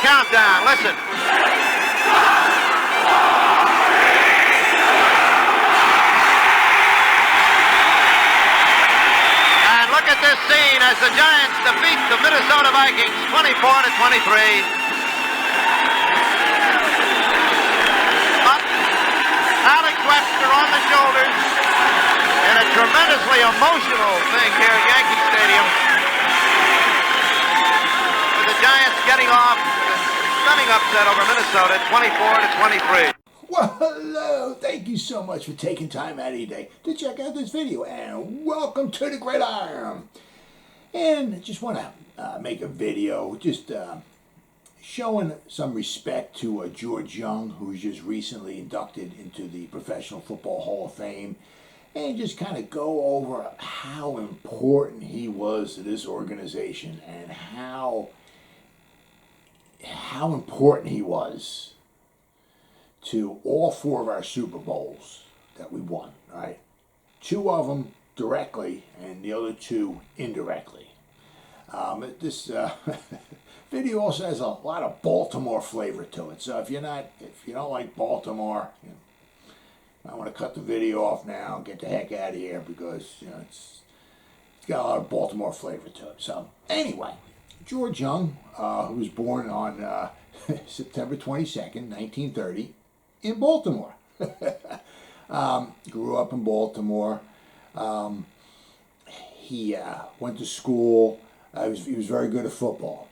countdown. Listen. And look at this scene as the Giants defeat the Minnesota Vikings 24-23. Alex Webster on the shoulders in a tremendously emotional thing here at Yankee Stadium. With the Giants getting off with a stunning upset over Minnesota 24-23. Well, hello. Thank you so much for taking time out of your day to check out this video. And welcome to the Gridiron. And I just want to make a video just showing some respect to George Young, who was just recently inducted into the Professional Football Hall of Fame, and just kind of go over how important he was to this organization and how important he was to all four of our Super Bowls that we won, right? 2 of them directly and the other 2 indirectly. This video also has a lot of Baltimore flavor to it. So if you don't like Baltimore, I want to cut the video off now and get the heck out of here because it's got a lot of Baltimore flavor to it. So anyway, George Young, who was born on September 22nd, 1930, in Baltimore. Grew up in Baltimore. He went to school. He was very good at football.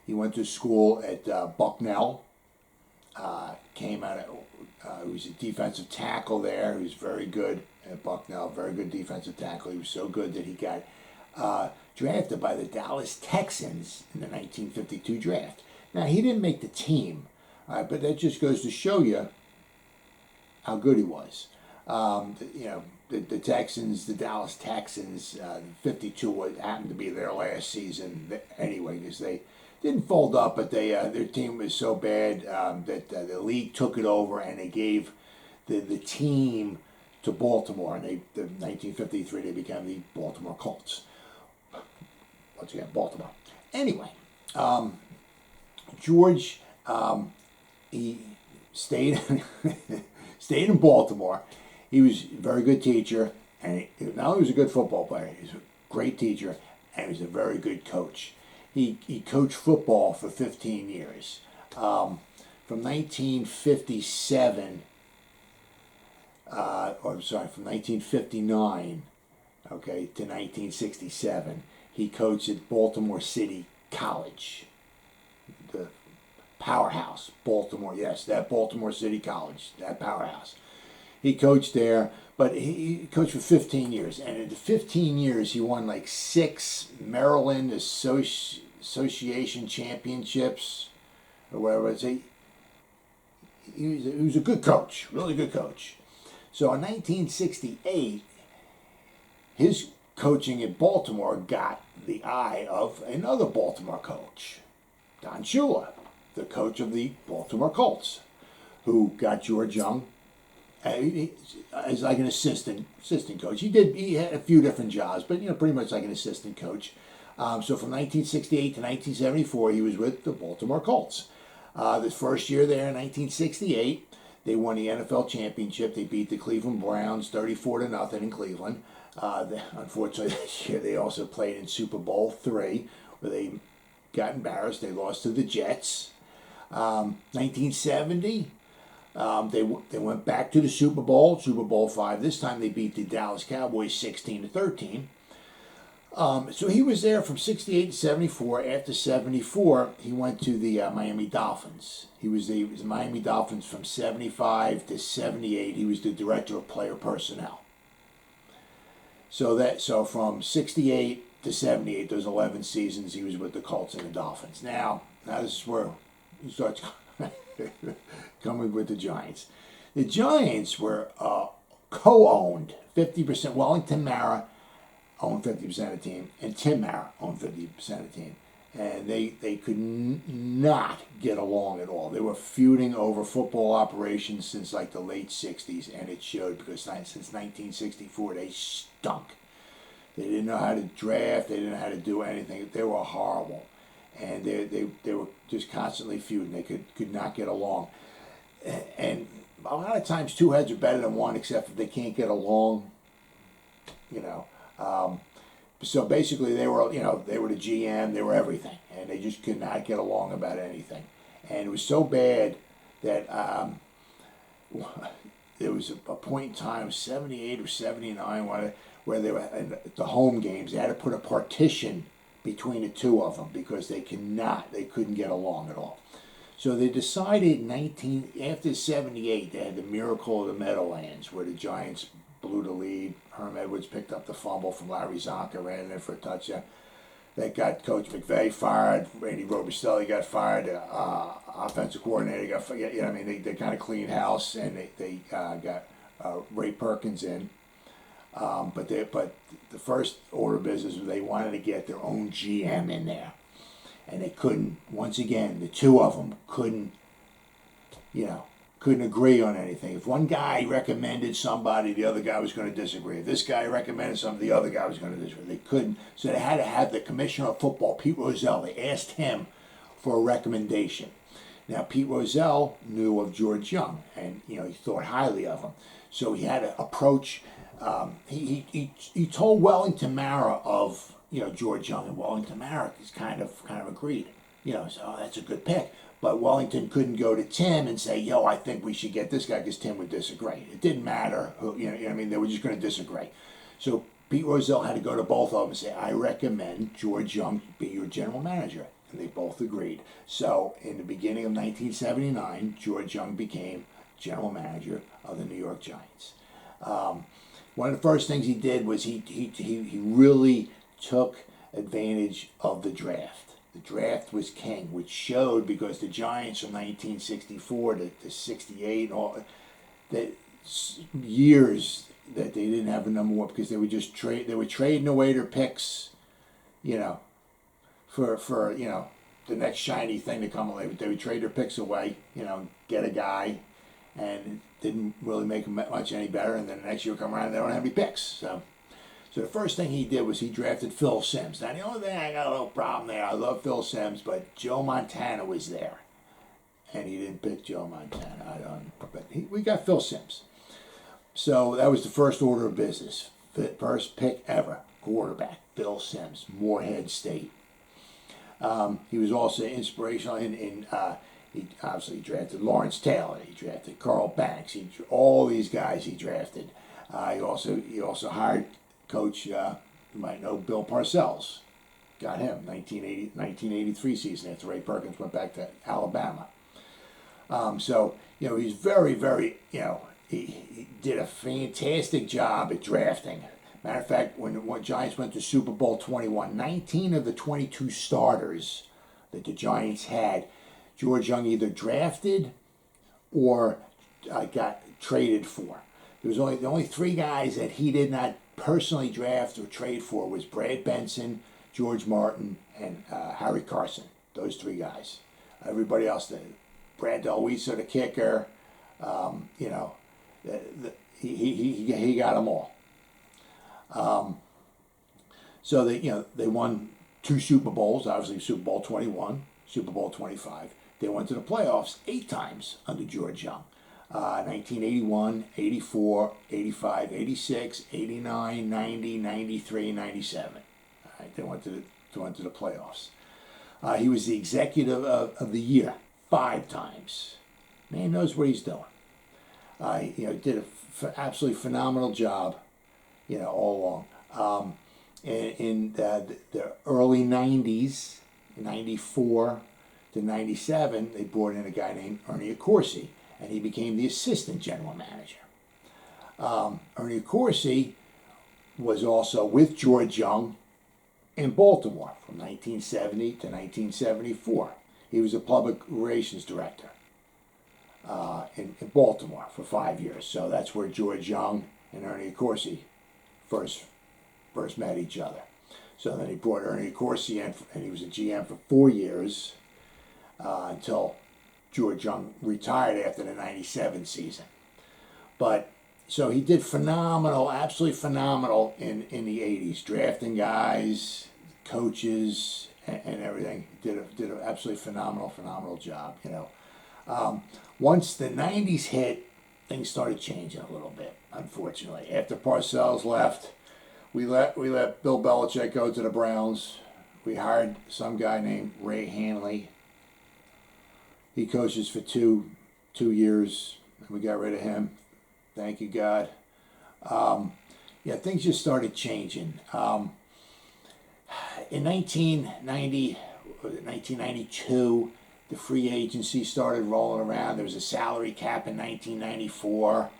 He went to school at Bucknell. Came out of, he was a defensive tackle there. He was very good at Bucknell, very good defensive tackle. He was so good that he got drafted by the Dallas Texans in the 1952 draft. Now, he didn't make the team, but that just goes to show you how good he was. The Texans, the Dallas Texans, 52 happened to be their last season anyway, because they didn't fold up, but their team was so bad that the league took it over and they gave the team to Baltimore. And in 1953, they became the Baltimore Colts. Once again, Baltimore. Anyway, George, he stayed stayed in Baltimore. He was a very good teacher, and not only was he a good football player, he was a great teacher, and he was a very good coach. He coached football for 15 years. From 1957, from 1959, to 1967, he coached at Baltimore City College, the powerhouse, Baltimore, yes, that Baltimore City College, that powerhouse. He coached there, but he coached for 15 years. And in the 15 years, he won like 6 Maryland Association championships, or whatever it is. He was a good coach, really good coach. So in 1968, his coaching at Baltimore got the eye of another Baltimore coach, Don Shula, the coach of the Baltimore Colts, who got George Young as like an assistant coach. He had a few different jobs, but pretty much like an assistant coach. So from 1968 to 1974, he was with the Baltimore Colts. The first year there in 1968, they won the NFL championship. They beat the Cleveland Browns 34-0 in Cleveland. Unfortunately, this year they also played in Super Bowl III, where they got embarrassed. They lost to the Jets. 1970, they went back to the Super Bowl V. This time they beat the Dallas Cowboys 16-13. So he was there from 68 to 74. After 74, he went to the Miami Dolphins. He was the Miami Dolphins from 75 to 78. He was the director of player personnel. So from 68 to 78, those 11 seasons, he was with the Colts and the Dolphins. Now this is where he starts coming with the Giants. The Giants were co-owned 50%. Wellington Mara owned 50% of the team, and Tim Mara owned 50% of the team. And they could not get along at all. They were feuding over football operations since like the late 60s, and it showed because since 1964 they stunk. They didn't know how to draft. They didn't know how to do anything. They were horrible. and they were just constantly feuding. They could not get along, and a lot of times two heads are better than one, except if they can't get along. So basically, they were the GM, they were everything, and they just could not get along about anything. And it was so bad that there was a point in time, 78 or 79, where they were in the home games. They had to put a partition between the two of them because they couldn't get along at all. So they decided after 78, they had the miracle of the Meadowlands, where the Giants blew the lead. Herm Edwards picked up the fumble from Larry Zonka, ran it in for a touchdown. That got Coach McVay fired. Randy Robustelli got fired. Offensive coordinator got fired. They kind of cleaned house, and they got Ray Perkins in. But the first order of business was they wanted to get their own GM in there, and they couldn't. Once again, the two of them couldn't agree on anything. If one guy recommended somebody, the other guy was going to disagree. If this guy recommended something, the other guy was going to disagree. They couldn't. So they had to have the commissioner of football, Pete Rozelle. They asked him for a recommendation. Now, Pete Rozelle knew of George Young, and he thought highly of him. So he had to approach. He told Wellington Mara of George Young, and Wellington Mara is kind of agreed. So that's a good pick. But Wellington couldn't go to Tim and say, I think we should get this guy, because Tim would disagree. It didn't matter who, they were just going to disagree. So Pete Rozelle had to go to both of them and say, I recommend George Young be your general manager. And they both agreed. So in the beginning of 1979, George Young became general manager of the New York Giants. One of the first things he did was he really took advantage of the draft. The draft was king, which showed, because the Giants from 1964 to 68 and all that years that they didn't have a number one, because they were trading away their picks, for the next shiny thing to come along. They would trade their picks away, get a guy, and it didn't really make them much any better. And then the next year would come around, and they don't have any picks. So the first thing he did was he drafted Phil Simms. Now, the only thing, I got a little problem there. I love Phil Simms, but Joe Montana was there, and he didn't pick Joe Montana. We got Phil Simms. So that was the first order of business. First pick ever, quarterback, Phil Simms, Morehead State. He was also inspirational he obviously drafted Lawrence Taylor. He drafted Carl Banks. All these guys he drafted. He also hired Coach, you might know, Bill Parcells. Got him 1983 season after Ray Perkins went back to Alabama. He's very, very, he did a fantastic job at drafting. Matter of fact, when Giants went to Super Bowl 21, 19 of the 22 starters that the Giants had, George Young either drafted or got traded for. There was only three guys that he did not personally draft or trade for was Brad Benson, George Martin, and Harry Carson. Those three guys. Everybody else did. Brad Delweeser, the kicker, he got them all. So they won 2 Super Bowls, obviously Super Bowl 21, Super Bowl 25. They went to the playoffs 8 times under George Young. 1981, 84, 85, 86, 89, 90, 93, 97. All right, they went to the playoffs. He was the executive of the year 5 times. Man knows what he's doing. Did an absolutely phenomenal job, all along. In the early 90s, 94 to 97, they brought in a guy named Ernie Accorsi, and he became the assistant general manager. Ernie Accorsi was also with George Young in Baltimore from 1970 to 1974. He was a public relations director in Baltimore for 5 years. So that's where George Young and Ernie Accorsi first met each other. So then he brought Ernie Accorsi in, and he was a GM for 4 years until George Young retired after the 97 season. But so he did phenomenal, absolutely phenomenal in the 80s, drafting guys, coaches, and everything. Did an absolutely phenomenal job. Once the '90s hit, things started changing a little bit. Unfortunately, after Parcells left, we let Bill Belichick go to the Browns. We hired some guy named Ray Hanley. He coaches for two years, and we got rid of him. Thank you, God. Things just started changing. In 1992, the free agency started rolling around. There was a salary cap in 1994.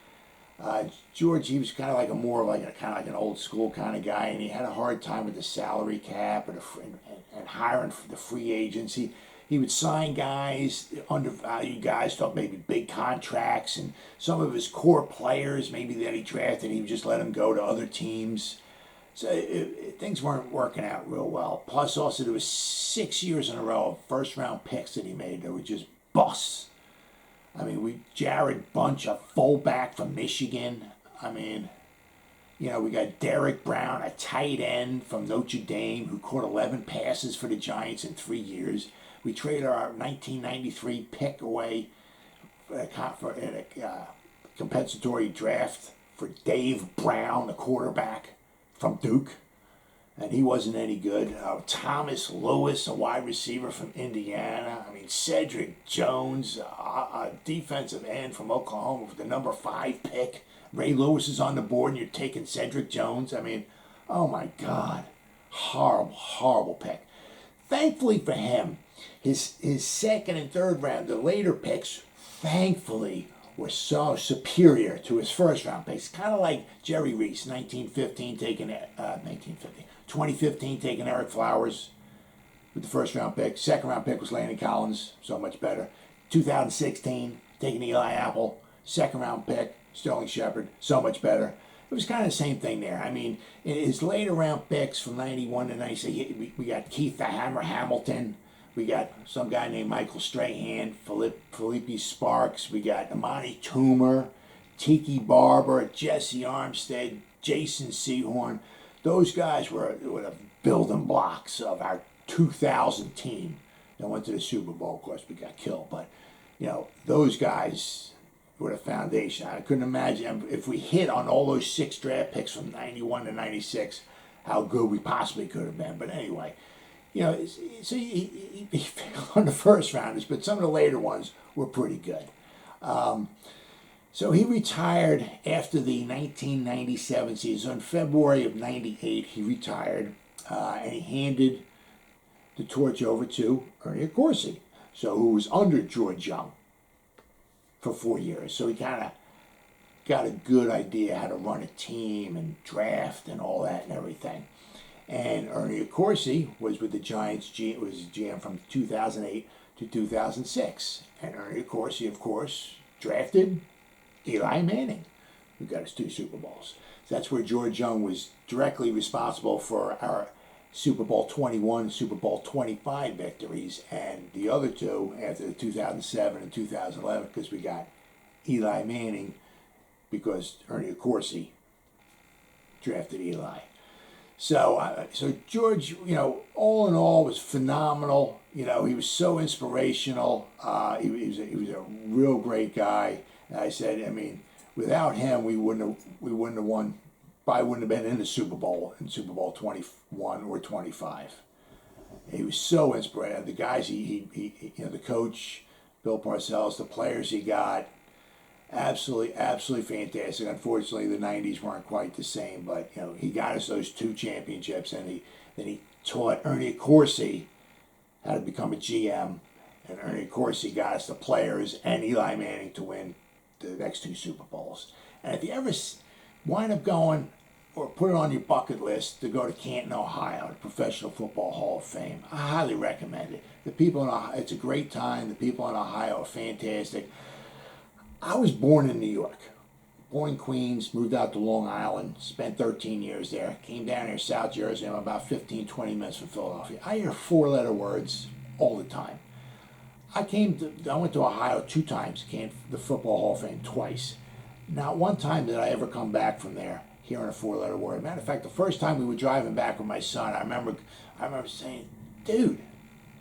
George, he was kind of like an old school kind of guy, and he had a hard time with the salary cap and hiring for the free agency. He would sign guys, undervalued guys, thought maybe big contracts, and some of his core players, maybe that he drafted, he would just let them go to other teams. So things weren't working out real well. Plus, also, there was 6 years in a row of first-round picks that he made that were just busts. I mean, Jared Bunch, a fullback from Michigan. I mean, we got Derek Brown, a tight end from Notre Dame, who caught 11 passes for the Giants in 3 years. We traded our 1993 pick away in a compensatory draft for Dave Brown, the quarterback from Duke, and he wasn't any good. Thomas Lewis, a wide receiver from Indiana. I mean, Cedric Jones, a defensive end from Oklahoma with the number 5 pick. Ray Lewis is on the board, and you're taking Cedric Jones. I mean, oh my God, horrible pick. Thankfully for him, his second and third round, the later picks, thankfully, were so superior to his first round picks. Kind of like Jerry Reese, 2015 taking Eric Flowers with the first round pick. Second round pick was Landon Collins, so much better. 2016 taking Eli Apple. Second round pick, Sterling Shepard, so much better. It was kind of the same thing there. I mean, in his later round picks from 91 to 96, we got Keith the Hammer Hamilton. We got some guy named Michael Strahan, Felipe Sparks. We got Amani Toomer, Tiki Barber, Jesse Armstead, Jason Sehorn. Those guys were the building blocks of our 2000 team that went to the Super Bowl. Of course, we got killed, but those guys were the foundation. I couldn't imagine if we hit on all those 6 draft picks from 91 to 96, how good we possibly could have been. But anyway, so he failed on the first rounders, but some of the later ones were pretty good. So he retired after the 1997 season. In February of 98, he retired, and he handed the torch over to Ernie Accorsi, who was under George Young for 4 years. So he kind of got a good idea how to run a team and draft and all that and everything. And Ernie Accorsi was with the Giants, was GM from 2008 to 2006. And Ernie Accorsi, of course, drafted Eli Manning, who got us 2 Super Bowls. So that's where George Young was directly responsible for our Super Bowl 21 and Super Bowl 25 victories, and the other 2 after the 2007 and 2011, because we got Eli Manning, because Ernie Accorsi drafted Eli. So George, all in all, was phenomenal. He was so inspirational. He was a real great guy. And I said, I mean, without him, we wouldn't have won. Probably wouldn't have been in the Super Bowl, in Super Bowl 21 or 25. He was so inspirational. The guys, the coach, Bill Parcells, the players he got, absolutely fantastic. Unfortunately, the 90s weren't quite the same, but he got us those 2 championships, and then he taught Ernie Accorsi how to become a GM, and Ernie Accorsi got us the players and Eli Manning to win the next 2 Super Bowls. And if you ever wind up going or put it on your bucket list to go to Canton, Ohio, the Professional Football Hall of Fame, I highly recommend it. The people in Ohio, it's a great time. The people in Ohio are fantastic. I was born in New York, born in Queens, moved out to Long Island, spent 13 years there, came down here, South Jersey. I'm about 15, 20 minutes from Philadelphia. I hear 4-letter words all the time. I went to Ohio 2 times, came to the Football Hall of Fame twice. Not one time did I ever come back from there hearing a 4-letter word. Matter of fact, the first time we were driving back with my son, I remember saying, dude,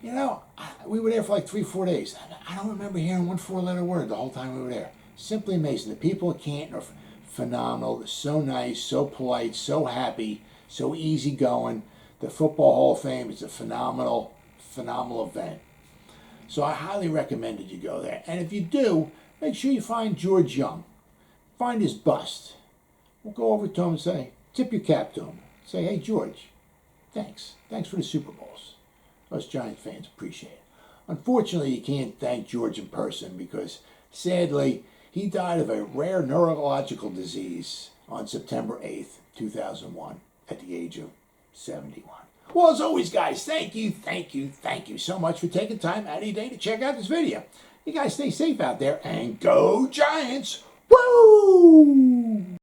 you know, we were there for like 3-4 days. I don't remember hearing one 4-letter word the whole time we were there. Simply amazing. The people at Canton are phenomenal. They're so nice, so polite, so happy, so easygoing. The Football Hall of Fame is a phenomenal event. So I highly recommend that you go there. And if you do, make sure you find George Young. Find his bust. We'll go over to him and say, tip your cap to him. Say, hey, George, thanks. Thanks for the Super Bowls. Us Giants fans appreciate it. Unfortunately, you can't thank George in person because, sadly, he died of a rare neurological disease on September 8th, 2001, at the age of 71. Well, as always, guys, thank you so much for taking time out of your day to check out this video. You guys stay safe out there and go Giants! Woo!